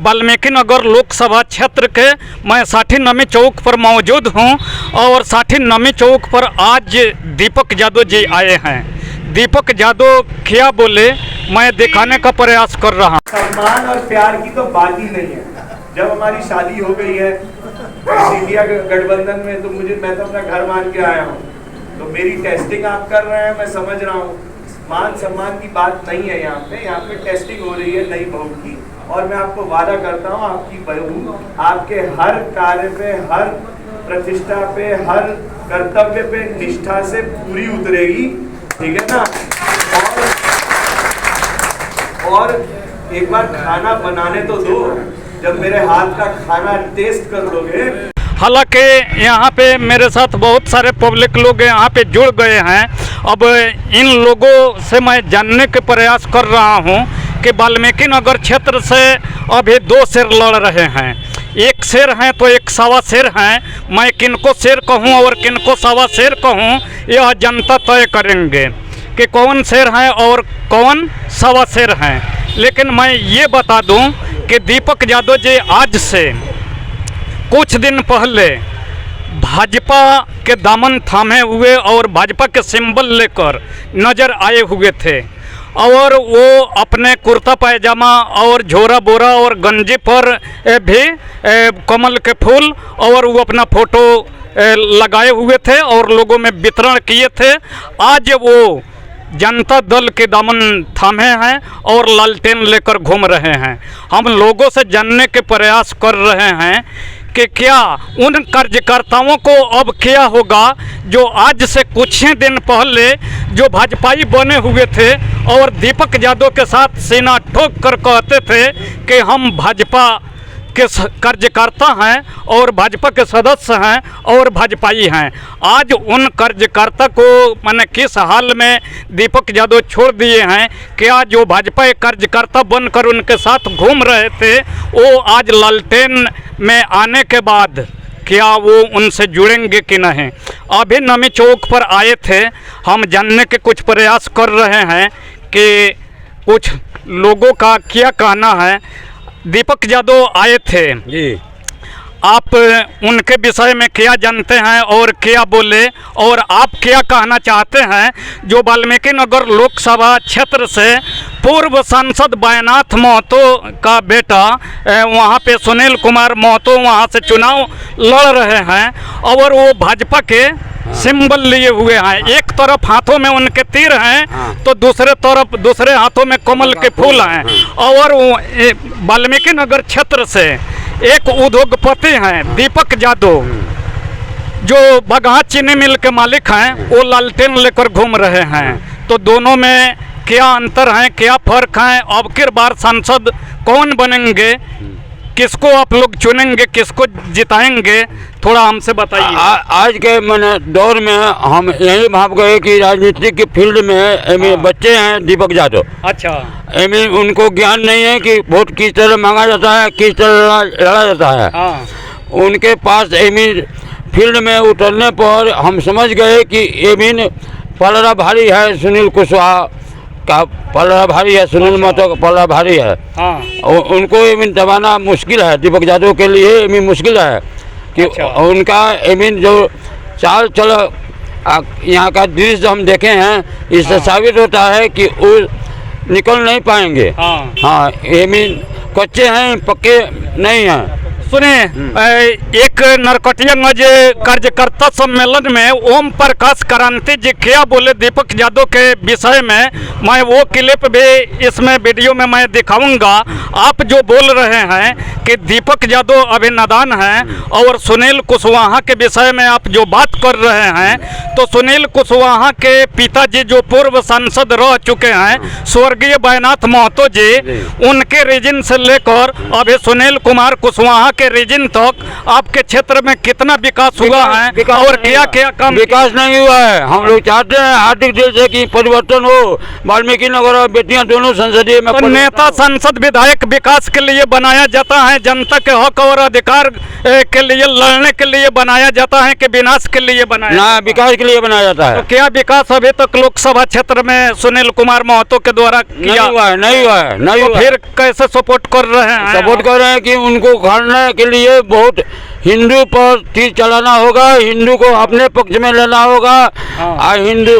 वाल्मीकि नगर लोकसभा क्षेत्र के मैं 60 नमी चौक पर मौजूद हूं और 60 नमी चौक पर आज दीपक यादव जी आए हैं। दीपक यादव क्या बोले मैं दिखाने का प्रयास कर रहा हूं। सम्मान और प्यार की तो बात ही नहीं है। जब हमारी शादी हो गई है इंडिया गठबंधन में तो मैं तो अपना घर मान के आया हूँ, तो मेरी टेस्टिंग आप कर रहे हैं, मैं समझ रहा हूँ। मान सम्मान की बात नहीं है यहाँ पे टेस्टिंग हो रही है नई बहू की, और मैं आपको वादा करता हूँ आपकी बहू आपके हर कार्य पे, हर प्रतिष्ठा पे, हर कर्तव्य पे निष्ठा से पूरी उतरेगी, ठीक है ना। और एक बार खाना बनाने तो दो, जब मेरे हाथ का खाना टेस्ट कर लोगे। हालांकि यहाँ पे मेरे साथ बहुत सारे पब्लिक लोग यहाँ पे जुड़ गए हैं। अब इन लोगों से मैं जानने के प्रयास कर रहा हूँ कि वाल्मीकि नगर क्षेत्र से अभी 2 शेर लड़ रहे हैं। एक शेर हैं तो एक सवा शेर हैं। मैं किनको शेर कहूँ और किनको सवा शेर कहूँ यह जनता तय करेंगे कि कौन शेर हैं और कौन सवा शेर हैं। लेकिन मैं ये बता दूं कि दीपक यादव जी आज से कुछ दिन पहले भाजपा के दामन थामे हुए और भाजपा के सिंबल लेकर नज़र आए हुए थे, और वो अपने कुर्ता पायजामा और झोरा बोरा और गंजी पर भी कमल के फूल और वो अपना फोटो लगाए हुए थे और लोगों में वितरण किए थे। आज वो जनता दल के दामन थामे हैं और लालटेन लेकर घूम रहे हैं। हम लोगों से जानने के प्रयास कर रहे हैं कि क्या उन कार्यकर्ताओं को अब क्या होगा जो आज से कुछ ही दिन पहले जो भाजपाई बने हुए थे और दीपक यादव के साथ सीना ठोक कर कहते थे कि हम भाजपा के कार्यकर्ता हैं और भाजपा के सदस्य हैं और भाजपाई हैं। आज उन कार्यकर्ता को मैंने किस हाल में दीपक यादव छोड़ दिए हैं। क्या जो भाजपा कार्यकर्ता बनकर उनके साथ घूम रहे थे वो आज लालटेन में आने के बाद क्या वो उनसे जुड़ेंगे कि नहीं। अभी नमी चौक पर आए थे, हम जानने के कुछ प्रयास कर रहे हैं कि कुछ लोगों का क्या कहना है। दीपक यादव आए थे जी, आप उनके विषय में क्या जानते हैं और क्या बोले और आप क्या कहना चाहते हैं जो वाल्मीकि नगर लोकसभा क्षेत्र से पूर्व सांसद बैनाथ महतो का बेटा वहाँ पे सुनील कुमार महतो वहाँ से चुनाव लड़ रहे हैं और वो भाजपा के सिंबल लिए हुए हैं। एक तरफ हाथों में उनके तीर हैं तो दूसरे तरफ दूसरे हाथों में कमल के फूल हैं। और वाल्मीकि नगर क्षेत्र से एक उद्योगपति हैं दीपक यादव जो बगहा चीनी मिल के मालिक हैं, वो लालटेन लेकर घूम रहे हैं। तो दोनों में क्या अंतर है, क्या फर्क है, अब की बार सांसद कौन बनेंगे, किसको आप लोग चुनेंगे, किसको जिताएंगे, थोड़ा हमसे बताइए। आज के दौर में हम यही भाव गए कि राजनीतिक के फील्ड में बच्चे हैं दीपक यादव। अच्छा, उनको ज्ञान नहीं है कि वोट किस तरह मांगा जाता है, किस तरह लड़ा जाता है। उनके पास फील्ड में उतरने पर हम समझ गए कि पलड़ा भारी है। सुनील कुशवाहा का पलड़ा भारी है, सुनील महतो का पलड़ा भारी है। उनको दबाना मुश्किल है, दीपक यादव के लिए मुश्किल है कि उनका जो चाल चल यहाँ का दृश्य हम देखे हैं, इससे साबित होता है कि वो निकल नहीं पाएंगे। हाँ, कच्चे हैं, पक्के नहीं हैं। सुने, एक नरकटियागंज कार्यकर्ता सम्मेलन में ओम प्रकाश क्रांति जी क्या बोले दीपक यादव के विषय में, मैं वो क्लिप भी इसमें वीडियो में मैं दिखाऊंगा। आप जो बोल रहे हैं कि दीपक यादव अभी नादान हैं और सुनील कुशवाहा के विषय में आप जो बात कर रहे हैं, तो सुनील कुशवाहा के पिताजी जो पूर्व सांसद रह चुके हैं स्वर्गीय बैनाथ महतो जी, उनके रीजन से लेकर अभी सुनील कुमार कुशवाहा के रीजन तक आपके क्षेत्र में कितना विकास हुआ है और क्या क्या काम। विकास नहीं हुआ है। हम लोग चाहते हैं हार्दिक दिल से कि परिवर्तन हो, वाल्मीकि नगर और बेटियां दोनों संसदीय में। तो नेता सांसद विधायक विकास के लिए बनाया जाता है है जनता के हक और अधिकार के लिए लड़ने के लिए बनाया जाता है कि विनाश के लिए बनाया ना विकास के लिए बनाया जाता है। तो क्या विकास अभी तक लोकसभा क्षेत्र में सुनील कुमार महतो के द्वारा नहीं हुआ है, नहीं हुआ है, नहीं तो हुआ। फिर कैसे सपोर्ट कर रहे हैं? सपोर्ट कर रहे हैं कि उनको उखाड़ने के लिए बहुत हिंदू पर तीर चलाना होगा, हिंदू को अपने पक्ष में लेना होगा। और हिंदू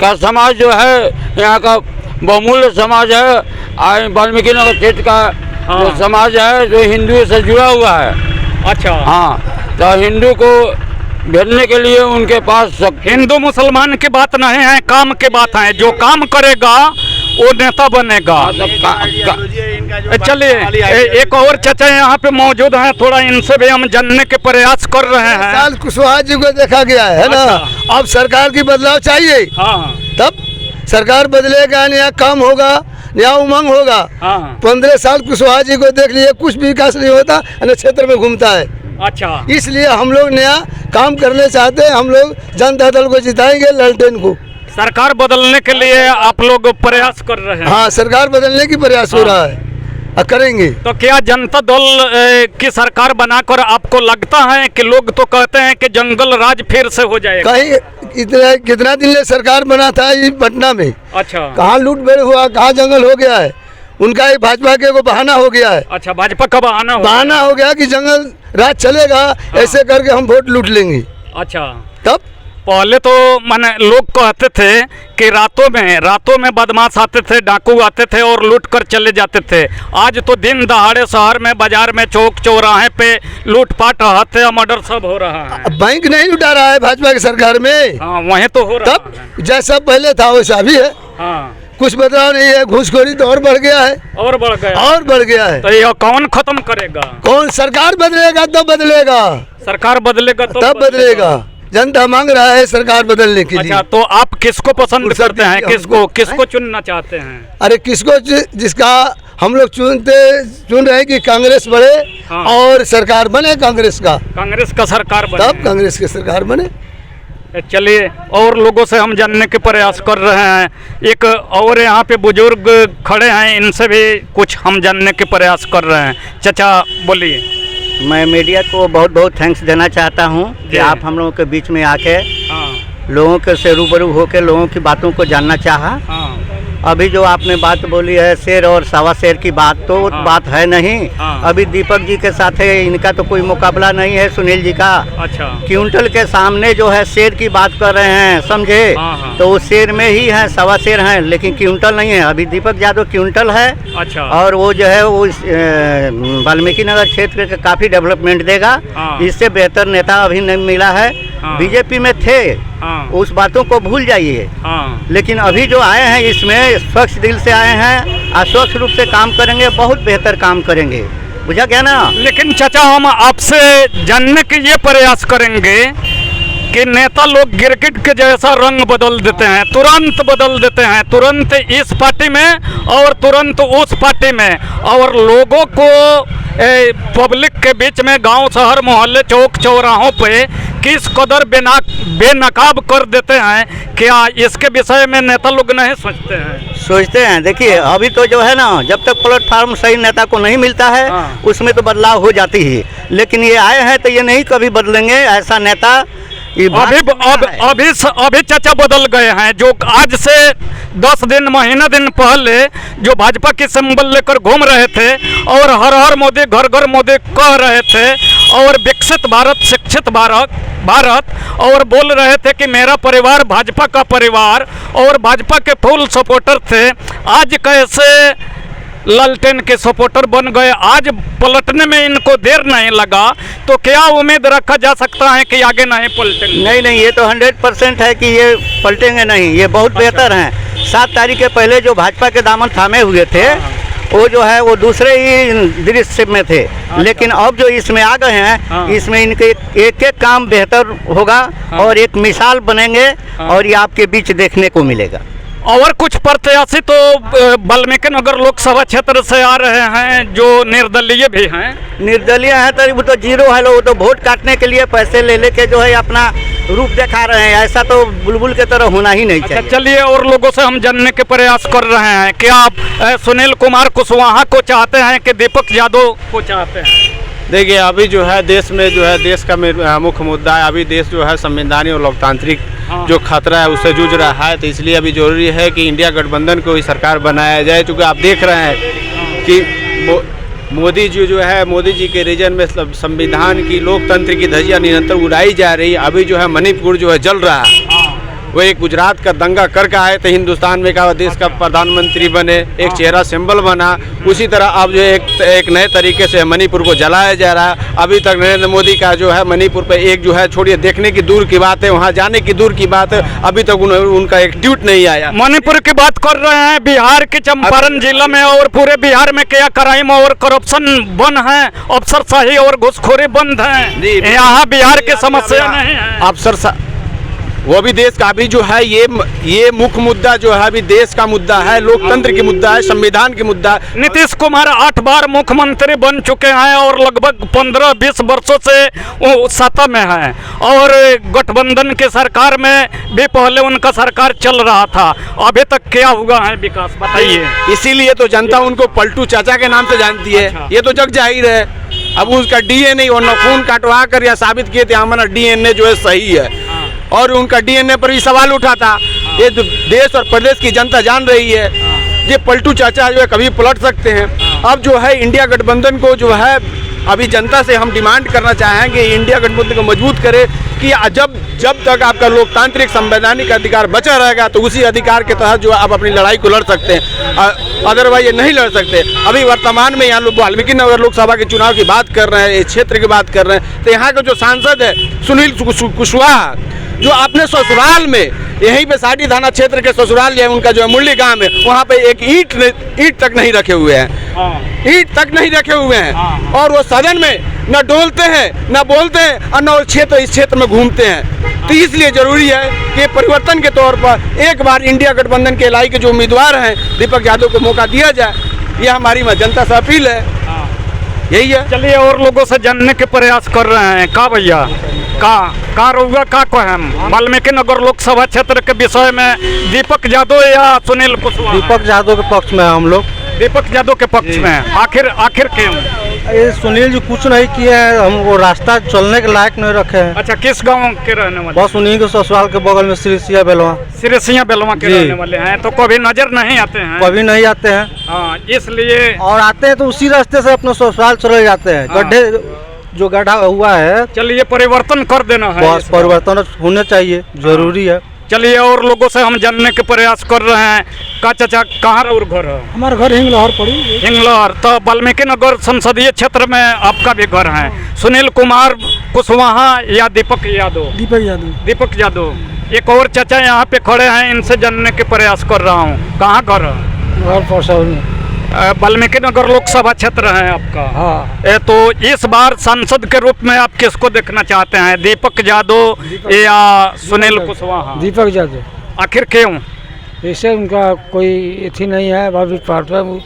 का समाज जो है यहाँ का बहुमूल्य समाज है, और वाल्मीकि नगर क्षेत्र का जो समाज है जो हिंदू से जुड़ा हुआ है। अच्छा, हाँ, तो हिंदू को भेजने के लिए उनके पास हिंदू मुसलमान की बात नहीं है, काम की बात है। जो काम करेगा वो नेता बनेगा। चलिए एक और चाचा यहाँ पे मौजूद हैं, थोड़ा इनसे भी हम जानने के प्रयास कर रहे हैं। साल कुशवाहा जी को देखा गया है ना, अब सरकार की बदलाव चाहिए। हाँ, तब सरकार बदलेगा, नया काम होगा, नया उमंग होगा। 15 साल कुशवाहा जी को देख लिए, कुछ भी विकास नहीं होता, क्षेत्र में घूमता है। अच्छा, इसलिए हम लोग नया काम करने चाहते हैं। हम लोग जनता दल को जिताएंगे, ललटेन को। सरकार बदलने के लिए आप लोग प्रयास कर रहे हैं? हाँ, सरकार बदलने की प्रयास हो रहा है और करेंगे। तो क्या जनता दल की सरकार बनाकर आपको लगता है कि लोग तो कहते हैं कि जंगल राज फिर से हो जाएगा? कहीं कितना दिन ले सरकार बना था ये पटना में। अच्छा, कहाँ लूट बेड़ हुआ, कहाँ जंगल हो गया है। उनका एक भाजपा के को बहाना हो गया है। अच्छा, भाजपा का बहाना हो गया कि जंगल राज चलेगा, ऐसे करके हम वोट लूट लेंगे। अच्छा, तब पहले तो माने लोग कहते थे कि रातों में बदमाश आते थे, डाकू आते थे और लूट कर चले जाते थे। आज तो दिन दहाड़े शहर में, बाजार में, चौक चौराहे पे लूटपाट, हत्या, मर्डर सब हो रहा है। बैंक नहीं लुटा रहा है भाजपा की सरकार में। हाँ, वहीं तो हो रहा तब है। जैसा पहले था वैसा भी है। हाँ, कुछ बदलाव नहीं है। घूसखोरी तो और बढ़ गया है, और बढ़ गया, और बढ़ गया है। तो यह कौन खत्म करेगा? कौन? सरकार बदलेगा तो बदलेगा, सरकार बदलेगा तो तब बदलेगा। जनता मांग रहा है सरकार बदलने के लिए। अच्छा, तो आप किसको पसंद करते हैं? किसको चुनना चाहते हैं? अरे किसको जिसका हम लोग चुन रहे हैं कि कांग्रेस बढ़े। हाँ। और सरकार बने कांग्रेस का सरकार बने। तब कांग्रेस की सरकार बने। चलिए और लोगों से हम जानने के प्रयास कर रहे हैं। एक और यहाँ पे बुजुर्ग खड़े हैं, इनसे भी कुछ हम जानने के प्रयास कर रहे हैं। चाचा बोलिए। मैं मीडिया को बहुत बहुत थैंक्स देना चाहता हूँ कि आप हम लोगों के बीच में आके लोगों के से रूबरू होकर लोगों की बातों को जानना चाहा। अभी जो आपने बात बोली है शेर और सवा शेर की बात, तो बात है नहीं। अभी दीपक जी के साथ है, इनका तो कोई मुकाबला नहीं है सुनील जी का। अच्छा, क्विंटल के सामने जो है शेर की बात कर रहे हैं, समझे? तो वो शेर में ही है, सवा शेर है, लेकिन क्विंटल नहीं है। अभी दीपक यादव क्विंटल है। अच्छा, और वो जो है वो वाल्मीकि नगर क्षेत्र का काफ़ी डेवलपमेंट देगा। इससे बेहतर नेता अभी नहीं मिला है। बीजेपी में थे, उस बातों को भूल जाइए। लेकिन अभी जो आए हैं इसमें स्वच्छ दिल से आए हैं और स्वच्छ रूप से काम करेंगे, बहुत बेहतर काम करेंगे। बुझा क्या ना? लेकिन चाचा हम आपसे जानने के ये प्रयास करेंगे कि नेता लोग गिरगिट के जैसा रंग बदल देते हैं, तुरंत बदल देते हैं, तुरंत इस पार्टी में और तुरंत उस पार्टी में, और लोगों को पब्लिक के बीच में, गांव शहर मोहल्ले चौक चौराहों पे किस कदर बेनकाब कर देते हैं। क्या इसके विषय में नेता लोग नहीं सोचते हैं? देखिए अभी तो जो है ना, जब तक प्लेटफार्म सही नेता को नहीं मिलता है उसमें तो बदलाव हो जाती है। लेकिन ये आए हैं तो ये नहीं कभी बदलेंगे ऐसा नेता। अभी चाचा बदल गए हैं। जो आज से 10 दिन महीना दिन पहले जो भाजपा की सिंबल लेकर घूम रहे थे और हर हर मोदी घर घर मोदी कह रहे थे और विकसित भारत, शिक्षित भारत और बोल रहे थे कि मेरा परिवार भाजपा का परिवार और भाजपा के फुल सपोर्टर थे, आज कैसे लालटेन के सपोर्टर बन गए? आज पलटने में इनको देर नहीं लगा, तो क्या उम्मीद रखा जा सकता है कि आगे नहीं पलटेंगे? नहीं, ये तो 100% है कि ये पलटेंगे नहीं। ये बहुत बेहतर हैं। 7 तारीख के पहले जो भाजपा के दामन थामे हुए थे वो जो है वो दूसरे ही दृश्य में थे। लेकिन अब जो इसमें आ गए हैं, इसमें इनके एक एक काम बेहतर होगा और एक मिसाल बनेंगे और ये आपके बीच देखने को मिलेगा। और कुछ प्रत्याशी तो वाल्मीकि नगर लोकसभा क्षेत्र से आ रहे हैं जो निर्दलीय भी हैं। निर्दलीय है तो वो तो जीरो है, वो तो वोट काटने के लिए पैसे ले लेके जो है अपना रूप दिखा रहे हैं। ऐसा तो बुलबुल के तरह होना ही नहीं अच्छा चाहिए। चलिए, और लोगों से हम जानने के प्रयास कर रहे हैं कि आप सुनील कुमार कुशवाहा को चाहते हैं कि दीपक यादव को चाहते हैं? देखिए, अभी जो है देश में जो है देश का मुख्य मुद्दा है। अभी देश जो है संवैधानिक और लोकतांत्रिक जो खतरा है उससे जूझ रहा है। तो इसलिए अभी जरूरी है कि इंडिया गठबंधन को ही सरकार बनाया जाए। क्योंकि आप देख रहे हैं कि मोदी जी जो है, मोदी जी के रीजन में संविधान की लोकतंत्र की धज्जियां निरंतर उड़ाई जा रही है। अभी जो है मणिपुर जो है जल रहा है। वो एक गुजरात का दंगा करके आए थे हिंदुस्तान में का देश का प्रधानमंत्री बने, एक चेहरा सिंबल बना। उसी तरह अब जो एक नए तरीके से मणिपुर को जलाया जा रहा है। अभी तक नरेंद्र मोदी का जो है मणिपुर पे एक जो है छोड़िए देखने की दूर की बात है, वहाँ जाने की दूर की बात है, अभी तक उनका एक ट्वीट नहीं आया। मणिपुर की बात कर रहे हैं, बिहार के चंपारण जिला में और पूरे बिहार में क्या क्राइम और करप्शन बंद है, अफसरशाही और घूसखोरी बंद है। यहाँ बिहार की समस्या नहीं है। अफसर वो भी देश का अभी जो है ये मुख्य मुद्दा जो है अभी देश का मुद्दा है, लोकतंत्र की मुद्दा है, संविधान की मुद्दा है। नीतीश कुमार 8 बार मुख्यमंत्री बन चुके हैं और लगभग 15-20 वर्षों से वो सत्ता में है। और गठबंधन की सरकार में भी पहले उनका सरकार चल रहा था। अभी तक क्या हुआ है विकास, बताइए। इसीलिए तो जनता उनको पलटू चाचा के नाम से जानती है। अच्छा। ये तो जग जाहिर है। अब उसका डीएनए और खून काटवा कर या साबित किए थे हमारा डीएनए जो है सही है, और उनका डीएनए पर भी सवाल उठा था। ये देश और प्रदेश की जनता जान रही है। ये पलटू चाचा जो है कभी पलट सकते हैं। अब जो है इंडिया गठबंधन को जो है अभी जनता से हम डिमांड करना चाहेंगे, इंडिया गठबंधन को मजबूत करे कि जब तक आपका लोकतांत्रिक संवैधानिक अधिकार बचा रहेगा तो उसी अधिकार के तहत जो आप अपनी लड़ाई को लड़ सकते हैं, अदरवाइज ये नहीं लड़ सकते। अभी वर्तमान में यहाँ लोग वाल्मीकि नगर लोकसभा के चुनाव की बात कर रहे हैं, इस क्षेत्र की बात कर रहे हैं, तो यहाँ के जो सांसद है सुनील कुशवाहा, जो अपने ससुराल में यहीं पे साड़ी थाना क्षेत्र के ससुराल जो है उनका जो है मुरली गांव है, वहाँ पे एक ईंट तक नहीं रखे हुए हैं। ईंट तक नहीं रखे हुए हैं। और वो सदन में न डोलते हैं न बोलते हैं और न इस क्षेत्र में घूमते हैं। तो इसलिए जरूरी है कि परिवर्तन के तौर पर एक बार इंडिया गठबंधन के लाई के जो उम्मीदवार हैं दीपक यादव को मौका दिया जाए। ये हमारी जनता से अपील है, यही है। चलिए, और लोगों से जानने के प्रयास कर रहे हैं। का भैया का रहुआ का को हम वाल्मीकि नगर लोकसभा क्षेत्र के विषय में दीपक यादव या सुनील कुशवाहा? दीपक यादव के पक्ष में हम लोग। दीपक यादव के पक्ष में आखिर क्यों? ये सुनील जी कुछ नहीं किए हैं, हमको रास्ता चलने के लायक नहीं रखे हैं। अच्छा, किस गांव के रहने वाले? बस उन्हीं के ससुराल के बगल में सिरसिया बेलवा के रहने वाले हैं। तो कभी नजर नहीं आते हैं? कभी नहीं आते हैं। हाँ, इसलिए और आते हैं तो उसी रास्ते से अपने ससुराल चले जाते हैं। गड्ढे जो गड्ढा हुआ है, चलिए परिवर्तन कर देना है। बस परिवर्तन होना चाहिए, जरूरी है। चलिए, और लोगों से हम जानने के प्रयास कर रहे हैं। का चाचा कहाँ और घर है? हमारा घर हिंगलहर पड़ी। हिंगलहर, तो वाल्मीकि नगर संसदीय क्षेत्र में आपका भी घर है। सुनील कुमार कुशवाहा या दीपक यादव? दीपक यादव। एक और चाचा यहाँ पे खड़े हैं, इनसे जानने के प्रयास कर रहा हूँ। कहाँ घर है? वाल्मीकि नगर लोकसभा क्षेत्र है आपका। हाँ। तो इस बार सांसद के रूप में आप किसको देखना चाहते हैं, दीपक यादव या सुनील कुशवाहा? दीपक यादव। आखिर क्यों? ऐसे उनका कोई इथी नहीं है, अभी पार्टी में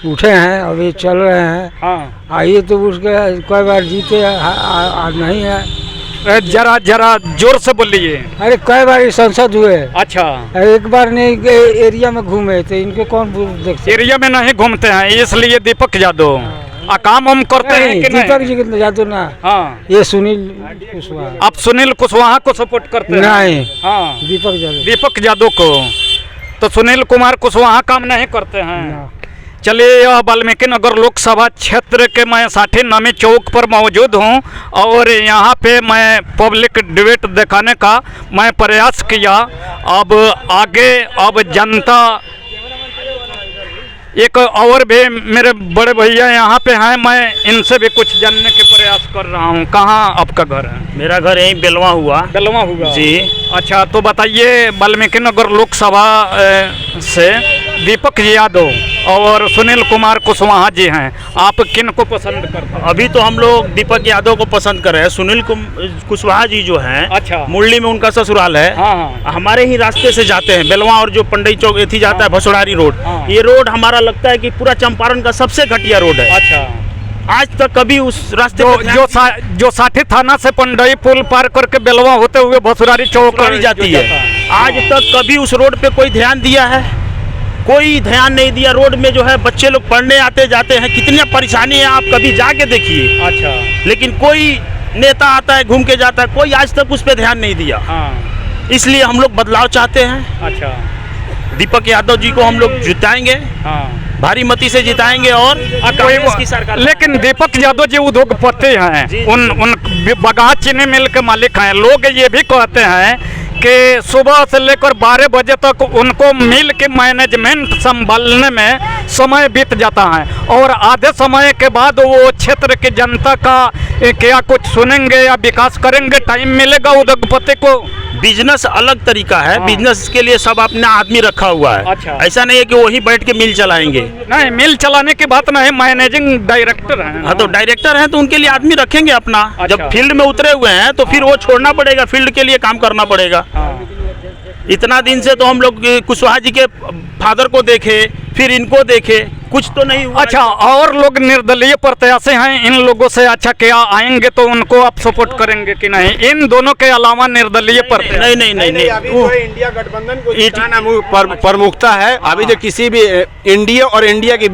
उठे हैं, अभी चल रहे हैं। हाँ। आइए तो उसके कई बार जीते, आज नहीं है। जरा जोर से बोलिए। अरे कई बार संसद हुए। अच्छा। एक बार नहीं एरिया में घूमे थे, इनको कौन देखते? एरिया में नहीं घूमते हैं, इसलिए दीपक यादव। काम हम करते हैं कि नहीं? दीपक जी के यादव ना। हाँ। ये सुनील कुशवाहा। आप सुनील कुशवाहा को सपोर्ट करते हैं? नहीं। हाँ, दीपक यादव को। तो सुनील कुमार कुशवाहा काम नहीं करते हैं। चलिए, यह वाल्मीकि नगर लोकसभा क्षेत्र के मैं 60 नामी चौक पर मौजूद हूँ और यहाँ पे मैं पब्लिक डिबेट दिखाने का मैं प्रयास किया। अब जनता, एक और भी मेरे बड़े भैया यहाँ पे हैं, मैं इनसे भी कुछ जानने के प्रयास कर रहा हूँ। कहाँ आपका घर है? मेरा घर यहीं बेलवा हुआ जी। अच्छा, तो बताइए, वाल्मीकि नगर लोकसभा से दीपक यादव और सुनील कुमार कुशवाहा जी हैं, आप किन को पसंद करते हैं? अभी तो हम लोग दीपक यादव को पसंद कर रहे हैं। सुनील कुशवाहा जी जो हैं, अच्छा, मुरली में उनका ससुराल है। हाँ। हमारे ही रास्ते से जाते हैं, बेलवा और जो पंडई चौक एथी जाता है भसोड़ारी रोड। ये रोड हमारा लगता है कि पूरा चंपारण का सबसे घटिया रोड है। अच्छा। आज तक कभी उस रास्ते पे ध्यान जो साठी थाना से पंडई पुल पार करके बेलवा होते हुए भसुरारी चौक करी जाती है, आज तक कभी उस रोड पे कोई ध्यान दिया है? कोई ध्यान नहीं दिया। रोड में जो है बच्चे लोग पढ़ने आते जाते हैं, कितनी परेशानी है आप कभी जाके देखिए। अच्छा, लेकिन कोई नेता आता है घूम के जाता है, कोई आज तक उस पर ध्यान नहीं दिया। हाँ। इसलिए हम लोग बदलाव चाहते हैं। अच्छा, दीपक यादव जी को हम लोग जिताएंगे, हाँ, भारी मती से जिताएंगे और कांग्रेस की सरकार। लेकिन दीपक यादव जी उद्योगपति हैं, उन बगाह चीनी मिल के मालिक हैं। लोग ये भी कहते हैं कि सुबह से लेकर 12 बजे तक उनको मिल के मैनेजमेंट संभालने में समय बीत जाता है और आधे समय के बाद वो क्षेत्र की जनता का क्या कुछ सुनेंगे या विकास करेंगे? टाइम मिलेगा उद्योगपति को? बिजनेस अलग तरीका है। हाँ। बिजनेस के लिए सब अपना आदमी रखा हुआ है। अच्छा। ऐसा नहीं है कि वही बैठ के मिल चलाएंगे। नहीं, मिल चलाने की बात नहीं, मैनेजिंग डायरेक्टर हैं। हाँ, तो डायरेक्टर हैं तो उनके लिए आदमी रखेंगे अपना। अच्छा। जब फील्ड में उतरे हुए हैं तो फिर वो छोड़ना पड़ेगा, फील्ड के लिए काम करना पड़ेगा। हाँ। इतना दिन से तो हम लोग कुशवाहा जी के फादर को देखे, फिर इनको देखे, कुछ तो नहीं हुआ। अच्छा, और लोग निर्दलीय प्रत्याशी हैं, इन लोगों से अच्छा क्या आएंगे तो उनको आप सपोर्ट करेंगे कि नहीं? इन दोनों के अलावा निर्दलीय प्रत्याशी नहीं, अभी जो इंडिया गठबंधन को जिताना प्रमुखता है। अभी जो किसी भी इंडिया और इंडिया के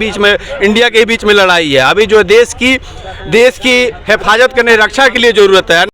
बीच में लड़ाई है। अभी जो देश की हिफाजत करने, रक्षा के लिए जरूरत है।